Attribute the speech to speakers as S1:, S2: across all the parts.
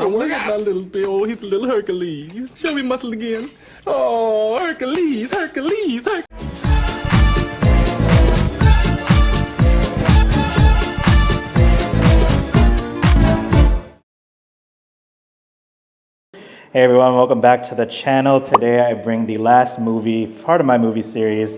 S1: look at my little Bill. He's a little Hercules. Show me muscle again. Oh, Hercules, Hercules, Hercules.
S2: Hey everyone, welcome back to the channel. Today I bring the last movie, part of my movie series.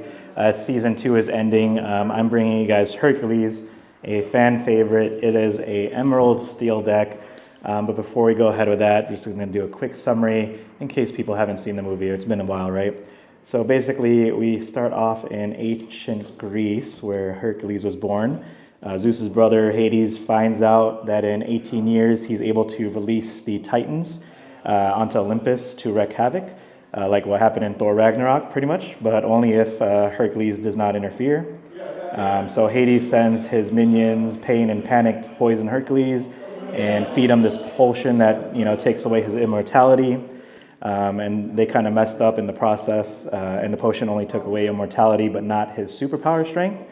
S2: Season 2 is ending. I'm bringing you guys Hercules, a fan favorite. It is a emerald steel deck. But before we go ahead with that, just going to do a quick summary in case people haven't seen the movie, or it's been a while, right? So basically, we start off in ancient Greece, where Hercules was born. Zeus's brother Hades finds out that in 18 years, he's able to release the Titans onto Olympus to wreak havoc, like what happened in Thor Ragnarok, pretty much, but only if Hercules does not interfere. So Hades sends his minions, Pain and Panic, to poison Hercules and feed him this potion that takes away his immortality. And they kind of messed up in the process, and the potion only took away immortality, but not his superpower strength,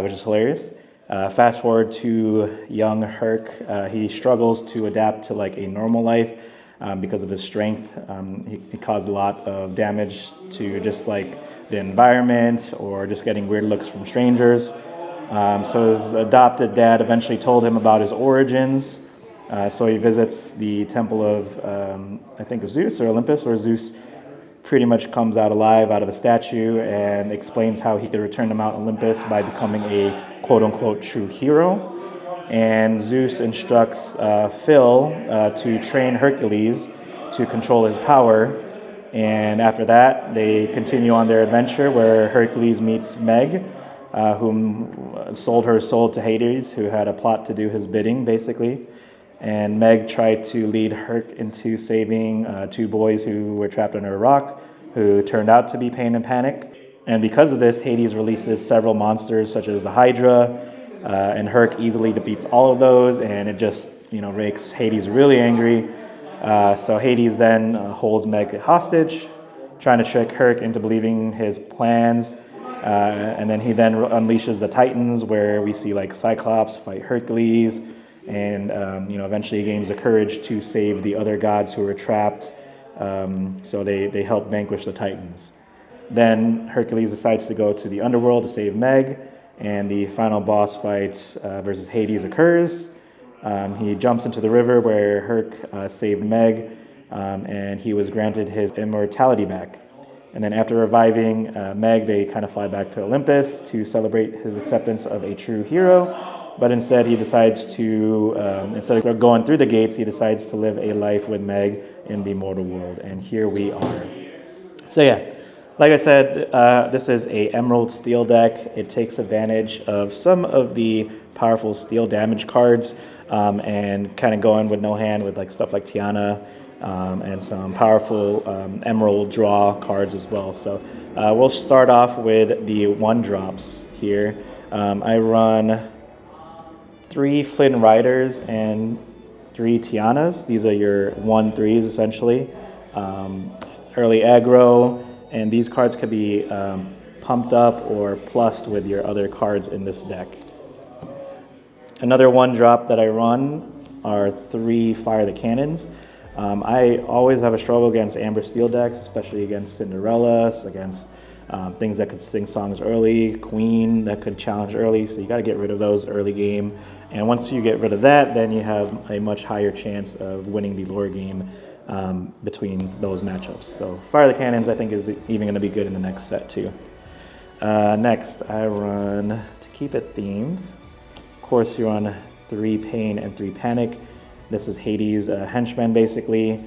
S2: which is hilarious. Fast forward to young Herc. He struggles to adapt to like a normal life. Because of his strength, he caused a lot of damage to just like the environment or just getting weird looks from strangers. So his adopted dad eventually told him about his origins. So he visits the temple of, I think, Zeus or Olympus, where Zeus pretty much comes out alive out of a statue and explains how he could return to Mount Olympus by becoming a quote-unquote true hero. And Zeus instructs Phil to train Hercules to control his power. And after that, they continue on their adventure where Hercules meets Meg, whom sold her soul to Hades, who had a plot to do his bidding, basically. And Meg tried to lead Herc into saving two boys who were trapped under a rock, who turned out to be Pain and Panic. And because of this, Hades releases several monsters, such as the Hydra, and Herc easily defeats all of those, and it just makes Hades really angry. So Hades then holds Meg hostage, trying to trick Herc into believing his plans. And then he then unleashes the Titans, where we see like Cyclops fight Hercules, and eventually he gains the courage to save the other gods who were trapped. So they help vanquish the Titans. Then Hercules decides to go to the underworld to save Meg. And the final boss fight versus Hades occurs. He jumps into the river where Herc saved Meg, and he was granted his immortality back. And then after reviving Meg, they kind of fly back to Olympus to celebrate his acceptance of a true hero. But instead, he decides to, instead of going through the gates, he decides to live a life with Meg in the mortal world. And here we are. So yeah. Like I said, this is a emerald steel deck. It takes advantage of some of the powerful steel damage cards and kind of going with no hand with like stuff like Tiana and some powerful emerald draw cards as well. So we'll start off with the 1-drops here. I run 3 Flynn Riders and 3 Tianas. These are your 1/3s essentially. Early aggro. And these cards could be pumped up or plussed with your other cards in this deck. Another 1-drop that I run are 3 Fire the Cannons. I always have a struggle against Amber Steel decks, especially against Cinderella, against things that could sing songs early, Queen that could challenge early, so you got to get rid of those early game. And once you get rid of that, then you have a much higher chance of winning the lore game between those matchups. So Fire the Cannons, I think, is even going to be good in the next set too. Next, I run, to keep it themed, of course you run 3 Pain and 3 Panic. This is Hades' henchmen, basically.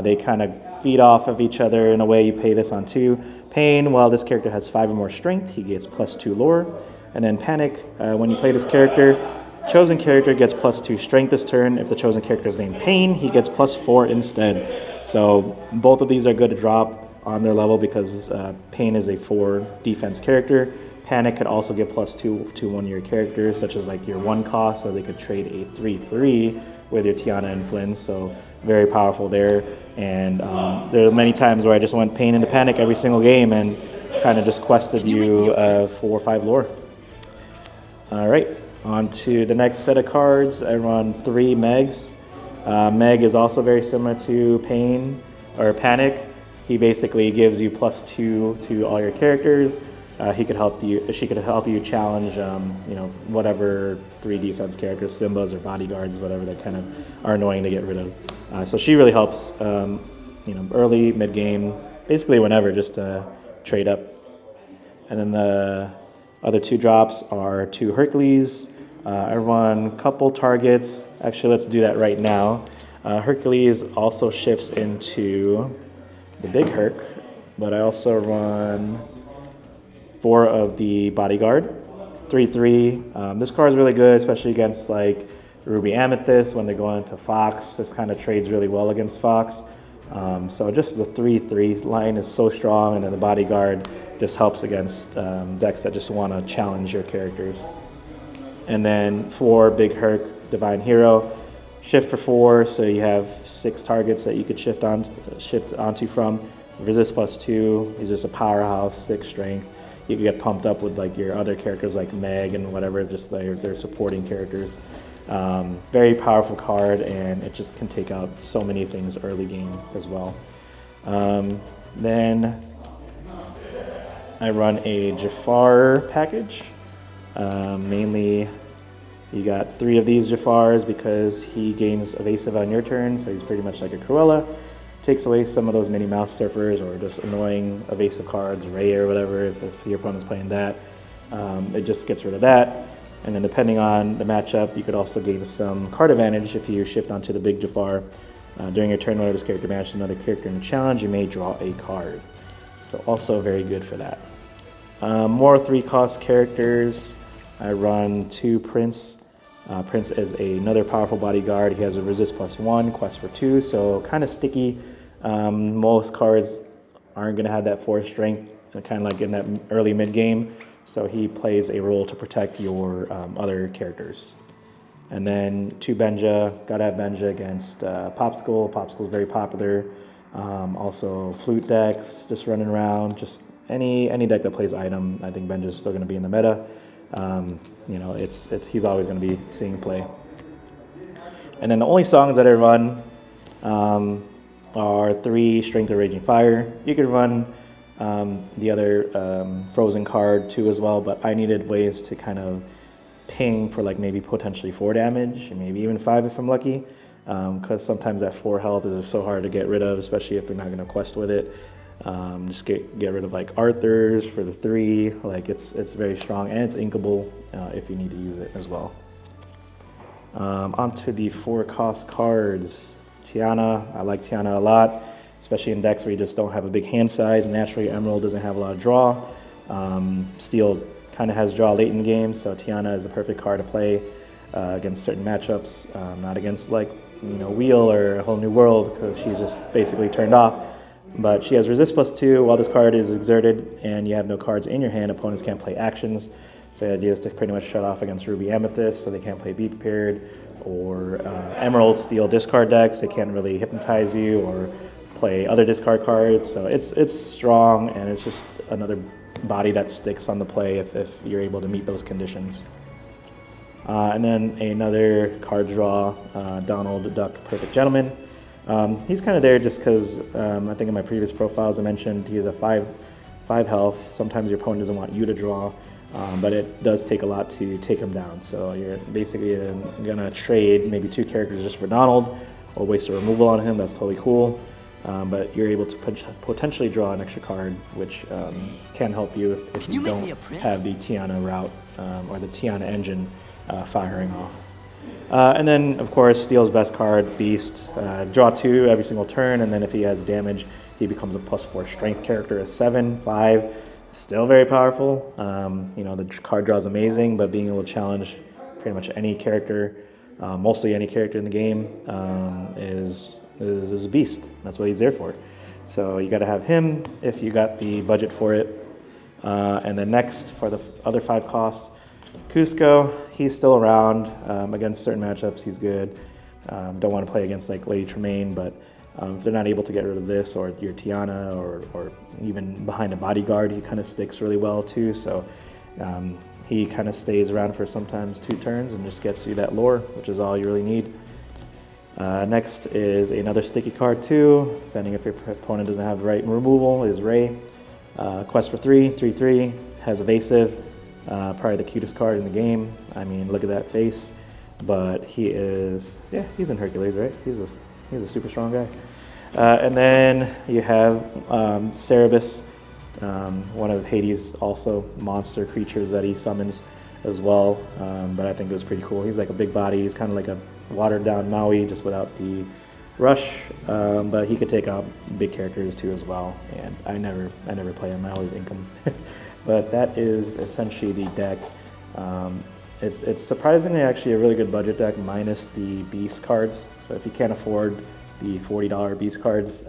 S2: They kind of feed off of each other in a way. You pay this on 2. Pain, while this character has 5 or more strength, he gets +2 lore. And then Panic, when you play this character, chosen character gets +2 strength this turn. If the chosen character is named Pain, he gets +4 instead. So both of these are good to drop on their level because Pain is a 4 defense character. Panic could also get +2 to one of your characters, such as like your 1 cost, so they could trade a 3/3 with your Tiana and Flynn. So very powerful there. And there are many times where I just went Pain into Panic every single game and kind of just quested you 4 or 5 lore. All right. On to the next set of cards. I run 3 Megs. Meg is also very similar to Pain or Panic. He basically gives you +2 to all your characters. She could help you challenge, whatever 3 defense characters, Simbas or bodyguards, whatever that kind of are annoying to get rid of. So she really helps, early, mid game, basically whenever, just to trade up. And then the other 2 drops are 2 Hercules. I run couple targets. Actually, let's do that right now. Hercules also shifts into the big Herc, but I also run 4 of the bodyguard, 3/3. This card is really good, especially against like Ruby Amethyst when they go into Fox. This kind of trades really well against Fox. So just the 3/3 line is so strong, and then the bodyguard just helps against decks that just want to challenge your characters. And then 4 big Herc Divine Hero, shift for 4, so you have 6 targets that you could shift onto from. Resist +2. He's just a powerhouse, 6 strength. You can get pumped up with like your other characters like Meg and whatever, just their supporting characters. Very powerful card, and it just can take out so many things early game as well. Then I run a Jafar package. Mainly, you got 3 of these Jafars because he gains evasive on your turn, so he's pretty much like a Cruella. Takes away some of those mini mouse surfers or just annoying evasive cards, Ray or whatever, if your opponent's playing that. It just gets rid of that. And then depending on the matchup, you could also gain some card advantage if you shift onto the big Jafar. During your turn, whenever this character matches another character in the challenge, you may draw a card. So also very good for that. More 3-cost characters. I run 2 Prince. Prince is another powerful bodyguard. He has a resist +1, quest for 2, so kind of sticky. Most cards aren't going to have that 4 strength, kind of like in that early mid game. So he plays a role to protect your other characters. And then 2 Benja. Gotta have Benja against Popsicle. Popsicle's very popular. Also flute decks, just running around. Just any deck that plays item, I think Benja's still going to be in the meta. He's always going to be seeing play. And then the only songs that I run are 3 Strength of Raging Fire. You could run the other Frozen card too as well, but I needed ways to kind of ping for like maybe potentially 4 damage, maybe even 5 if I'm lucky, because sometimes that 4 health is so hard to get rid of, especially if they're not going to quest with it. Just get rid of like Arthur's for the 3. Like it's very strong, and it's inkable if you need to use it as well. Onto the 4-cost cards. Tiana. I like Tiana a lot, especially in decks where you just don't have a big hand size. Naturally, Emerald doesn't have a lot of draw. Steel kind of has draw late in the game, so Tiana is a perfect card to play against certain matchups. Not against like Wheel or A Whole New World, because she's just basically turned off. But she has resist +2 while this card is exerted, and you have no cards in your hand. Opponents can't play actions. So the idea is to pretty much shut off against Ruby Amethyst, so they can't play Be Prepared, or Emerald Steel discard decks. They can't really hypnotize you or play other discard cards. So it's strong, and it's just another body that sticks on the play if you're able to meet those conditions. And then another card draw, Donald Duck Perfect Gentleman. He's kind of there just because I think in my previous profiles I mentioned he has a 5 health. Sometimes your opponent doesn't want you to draw, but it does take a lot to take him down. So you're basically going to trade maybe 2 characters just for Donald, or waste a removal on him. That's totally cool. But you're able to potentially draw an extra card, which can help you if you don't have the Tiana route or the Tiana engine firing off. And then, of course, Steel's best card, Beast. Draw 2 every single turn, and then if he has damage, he becomes a +4 strength character, a 7/5. Still very powerful. The card draw is amazing, but being able to challenge pretty much any character, mostly any character in the game, is a beast. That's what he's there for. So you got to have him if you got the budget for it. And then next, for the other 5 costs, Cusco. He's still around against certain matchups. He's good. Don't want to play against like Lady Tremaine, but if they're not able to get rid of this, or your Tiana, or even behind a bodyguard, he kind of sticks really well too. So he kind of stays around for sometimes 2 turns and just gets you that lore, which is all you really need. Next is another sticky card too, depending if your opponent doesn't have the right removal, is Ray. Quest for 3/3, has evasive, probably the cutest card in the game. I mean, look at that face. But he is, yeah, he's in Hercules, right? He's a super strong guy. And then you have Cerberus, one of Hades' also monster creatures that he summons as well. But I think it was pretty cool. He's like a big body. He's kind of like a watered down Maui, just without the rush. But he could take out big characters too as well. And I never play him. I always ink him. But that is essentially the deck. It's surprisingly actually a really good budget deck minus the beast cards. So if you can't afford the $40 beast cards,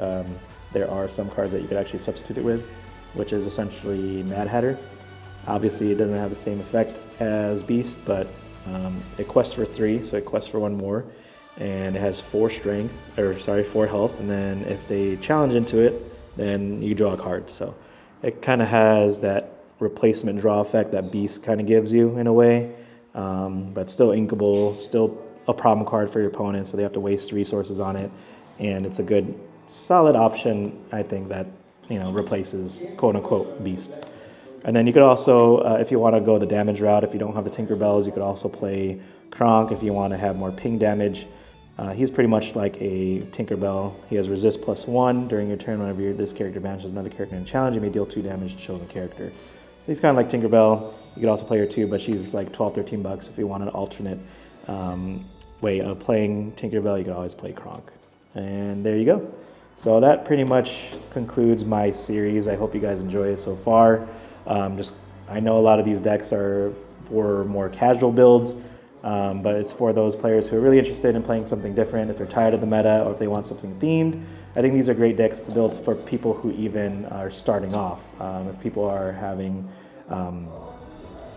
S2: there are some cards that you could actually substitute it with, which is essentially Mad Hatter. Obviously it doesn't have the same effect as beast, but it quests for 3, so it quests for 1 more, and it has 4 health, and then if they challenge into it, then you draw a card. So it kind of has that replacement draw effect that beast kind of gives you in a way. But still inkable, still a problem card for your opponent, so they have to waste resources on it. And it's a good, solid option, I think, that replaces quote-unquote beast. And then you could also, if you want to go the damage route, if you don't have the Tinkerbells, you could also play Kronk if you want to have more ping damage. He's pretty much like a Tinkerbell. He has resist +1 during your turn. Whenever this character banishes another character in a challenge, you may deal 2 damage to chosen character. So he's kind of like Tinkerbell. You could also play her too, but she's like $12-13 if you want an alternate way of playing Tinkerbell. You could always play Kronk. And there you go. So that pretty much concludes my series. I hope you guys enjoy it so far. I know a lot of these decks are for more casual builds, but it's for those players who are really interested in playing something different, if they're tired of the meta or if they want something themed. I think these are great decks to build for people who even are starting off. If people are having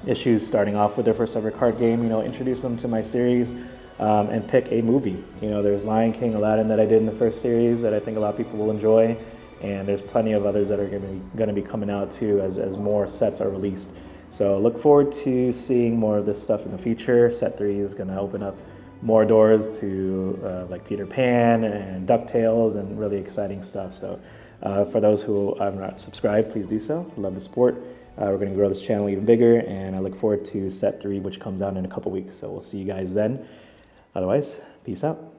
S2: issues starting off with their first ever card game, introduce them to my series and pick a movie. There's Lion King, Aladdin that I did in the first series that I think a lot of people will enjoy, and there's plenty of others that are going to be coming out too as more sets are released. So look forward to seeing more of this stuff in the future. Set 3 is going to open up more doors to like Peter Pan and DuckTales and really exciting stuff. So for those who have not subscribed, please do so. Love the support. We're going to grow this channel even bigger, and I look forward to Set 3, which comes out in a couple weeks. So we'll see you guys then. Otherwise, peace out.